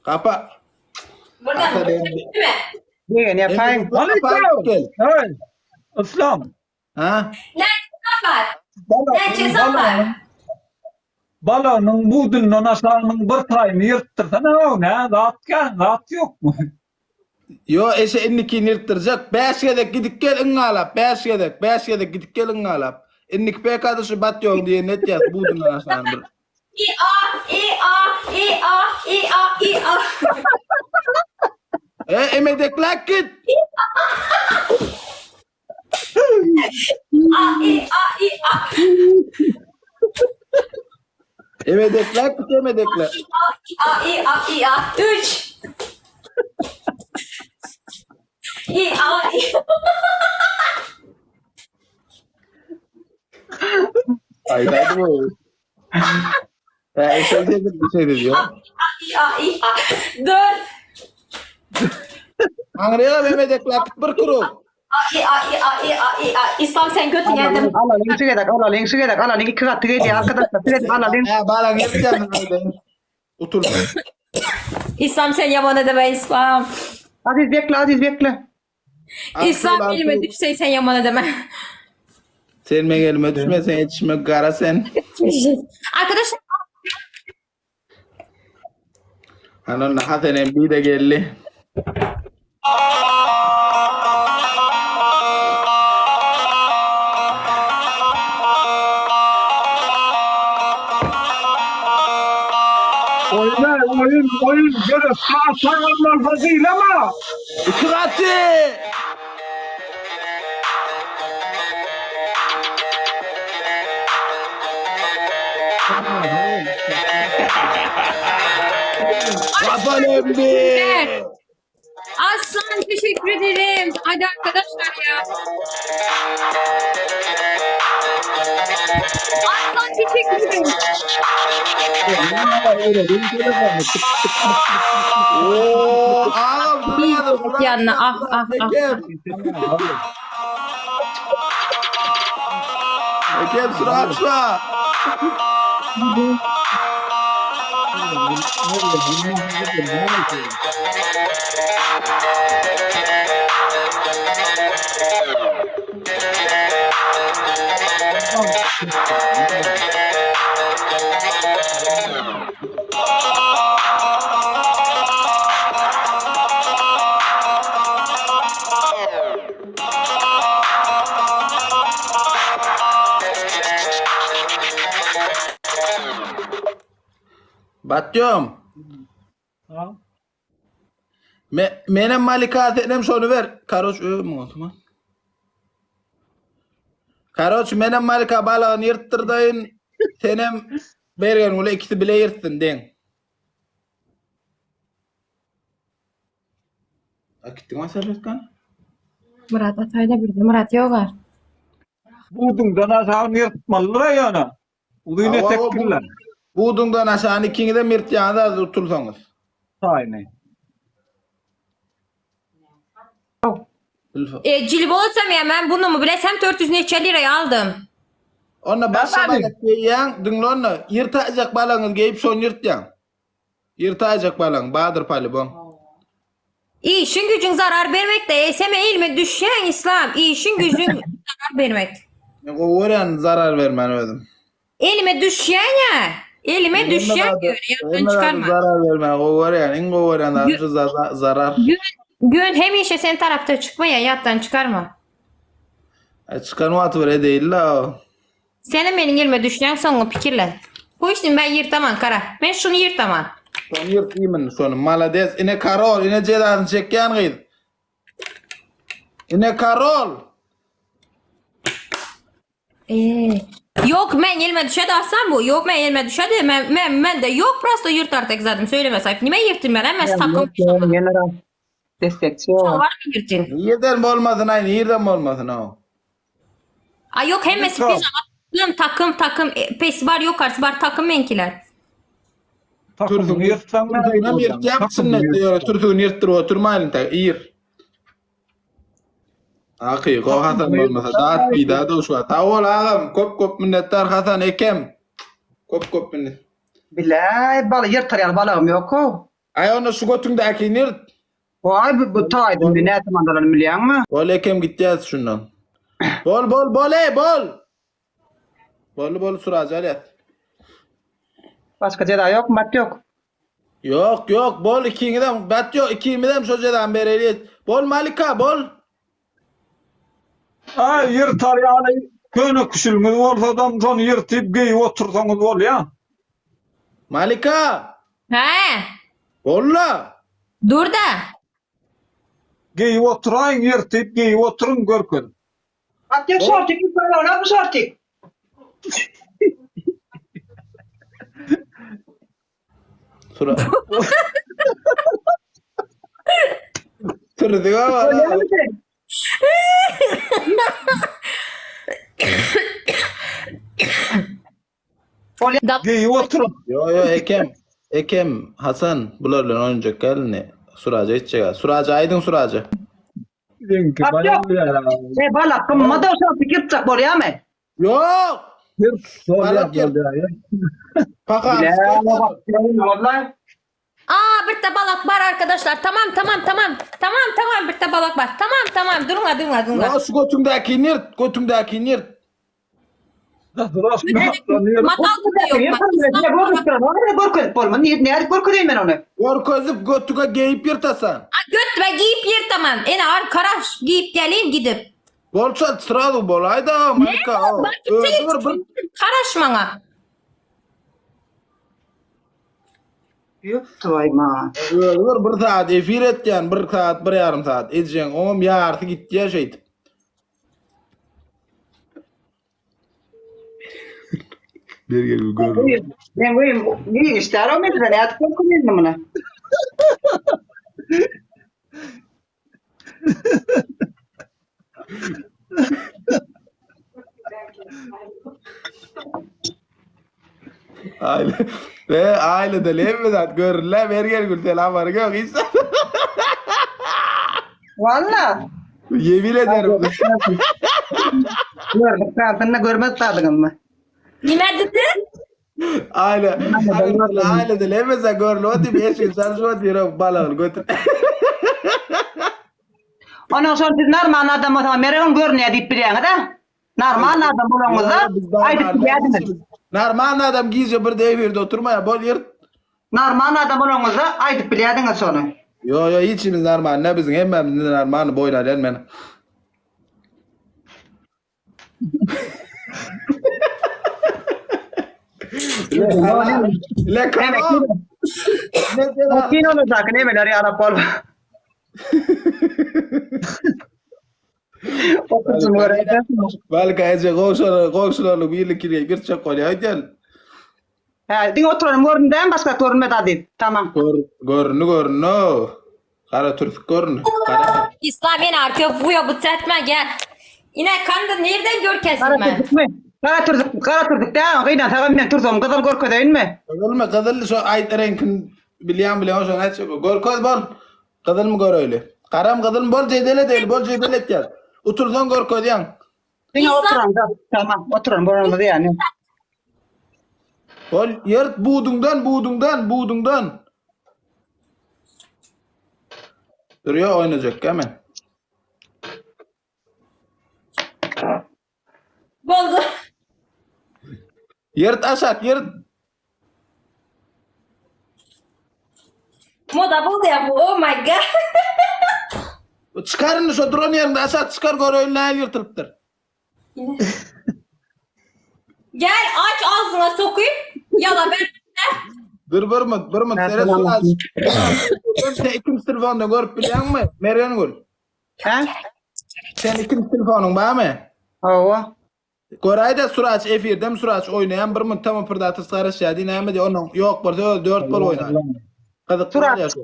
Kapa. Buradan Hasan değil emmi. mi? Degen yapayım. Aleyküm. Gel. Hey, İslam. Ha? Nerede var? Nerede Balonun, var? balonun budundan aşağının bir tayını yırttırsana o ne? Rahat yok mu? Yo eşe innikini yırttıracak. Beş yedek gidip gel ıngalap. Beş yedek gidip gel ıngalap. İnnik pek şu bat yok diye net yaz. Budundan aşağının bir. İ-a. Emedekler git. İ-a. Emedekler git emedekler. İ-a. 3. İ-a. Haydi bu. Eşe de bir şey diyor. İ-a. 4. Angraya emedekler git bir kuru. İ-a. İslam sen götün yedim. Alalım sigarak, alalım sigarak, alalım iki kat tıkaydı arkadaşlar. Sigarak alalım. Bağlan yapacağım. Otur. İslam sen yaman edeme İslam. Aziz bekle. İslam elime düşse sen yaman edeme. Sen elime düşme sen yetişme kara sen. Arkadaşlar Hanon Hasan emmi de geldi. Oyun. Böyle sağ olmaz değil ama. Kıratı. Hasan emmi. Aslan teşekkür ederim. Hadi arkadaşlar ya. Aslan teşekkür ederim. Oo, ağam Bir yanına ah. Ekem sıra açma. Batyom. Ha? Menem malika dedim şunu ver. Karoç mu o zaman? Karoç menem malika balığını yırttırdayın. Senem bergen ula ikisi bile yırttın den. Akittin mi sen? Murat Atay'da bir de Murat Yogar. Budundan aşağını yırtmalılar yani. Uluyla tektirler. Budundan aşağını ikini de mirt yanında tutulsanız. Aynen. Cilve olsam ya ben bunu mu bilesem 400 neçe liraya aldım. Ona başka Efendim? balık yiyen, dinle onu. Yırtacak balığını giyip son yırtacaksın. Yırtacak balığın, Bahadır Pali bu. İşin gücün zarar vermek de eseme ilme düşen İslam. İşin gücün zarar vermek. O öğren zarar vermen ödüm. Elime düşen ya. Elime düşen diyor. Yaptan çıkarma. Zarar vermen, o öğren. İngo öğren, zarar. Gün hem işe sen tarafta çıkma ya yattan çıkarma. Çıkan vatı var değil la o. Senin benim elime düşen sonra fikirlen. Bu işin ben yırtamam kara. Ben şunu yırtamam. Son yırtayım sonu. Malades. İne Karol. İne cedasını çekken gıydı. İne Karol. Yok ben elime düşe dersen bu. Yok ben elime düşe de ben de yok prosto yırt artık zaten söyleme sahip. Nime yırtayım ben hemen takım. General. Destekçi o. Var mı yırtayım? Yerden mi olmasın aynı. Yerden mi olmasın o. Ay yok hem sürpriz ama takım pes var yok arası var takım menkiler. Takımını yırtsan ne Turtuğuna mı yırtacaksın ne diyor. Turtuğunu yırttır oturmayın. İyir. Akı o Hasan olmasa. Dağıt bir daha da şu an. Tavol ağam. Kop minnettar Hasan Ekem. Kop minnet. Bilay balı yırtar yani balığım yok o. Ay onu şu götündeki nirt. Vay bu taydım bir ne zamandan biliyor musun? Bol ekem gideceğiz şundan. Bol bol bol ey bol. Bol bol Surac hadi. Başka ceda yok, mat yok. Yok yok bol ikingiden bat yok ikimiden şojadan bereli. Bol Malika bol. Ay yırtar yani. Köyne kuşulmuş ortadan son yırtıp giyip otursanız ol ya. Malika. He. Bolla. Dur da. Giyip oturayın yırtıp giyip oturun görkün. Mat yok sortik, ne bu sortik? Sura. Tırdı ama. Da Giyip oturun. Yo yo Ekem Hasan bularla oynayacak gelini. Suracı içecek. Suracı aydın Suracı. Dinki Bak bayan yok. bir Ne balak, mada sortik yırtacak bol ya mı? Yok. Sol Balak ya. Pakan. Vallahi. Aa bir de balık var arkadaşlar. Tamam bir de balık var. Tamam durun. Ya şu götündeki nirt. Matal tutuyor. Gorkozup götüge geyip yırtasan. Göt ve giyip yırtamam. Ene arkadaş giyip geleyim gidip. Bolsa sıralı bol ayda Malika. Bak gitsin. Karışmana. Öldür bir saat efir etken bir saat bir yarım saat edeceksin. Oğlum ya artık gitti ya şeydi. Bir gel gör. Ben bu ne ister o mevzuda ne atıp koyayım bunu. Aile ve ailede levmedat görürler ver gel gül selam var yok hiç. Valla. Yemin ederim. Gördük görmez tadıgın mı? Nime dedi? Ailede levmedat görürler o tip eşin sarışma diyor balığı götür. Ondan sonra siz normal adam o zaman meron görünüyor deyip biliyorsunuz da. Normal adam bulunuzda. Haydi geldiniz. Normal adam giyce bir devirde oturmaya bol yırt. Normal adam bulunuzda. Haydi biliyordunuz sonra. Yo hiçimiz normal ne bizim hemmemiz normal boylar elmen. Le kanal. Mungkin olacak ne böyle arayala pol. Otursun oraya. Belki ece koşularla birlikte bir çok kolay gel. Ha, din oturun göründen başka görünmedi hadi. Tamam. Görünü. Kara Türk görünü. Kara. İslam beni artık bu etme gel. Yine kandı nereden gör kesin ben? Kara turduk da gıyna tagamdan turdum kızıl görkö değil mi? Kızıl şu ayet renkin biliyan şu ne çok. Görköz bol. Kızıl mı gör öyle? Karam kızıl mı bol cedele değil bol cedele gel. Oturdan görköz yan. Din oturun da tamam oturun buranın yani. Bol yırt buğdundan. Duruyor oynayacak hemen. Boldu. Yırt aşak yırt. Moda buldu ya bu. Oh my god. Çıkarın şu drone yerinde aşağı çıkar gör öyle yırtılıptır. Gel aç ağzına sokayım. Yala ben. Dur bir mı? Sere su aç. Sen ikinci telefonda görüp biliyor musun? Meryem gör. Ha? Sen ikinci telefonun var mı? Ova. Korayda Suraç efirdem Suraç oynayan bir mı tamam pırdatı sarış ya dinlemedi onun yok burada 4 bol oynar. Kazık Suraç.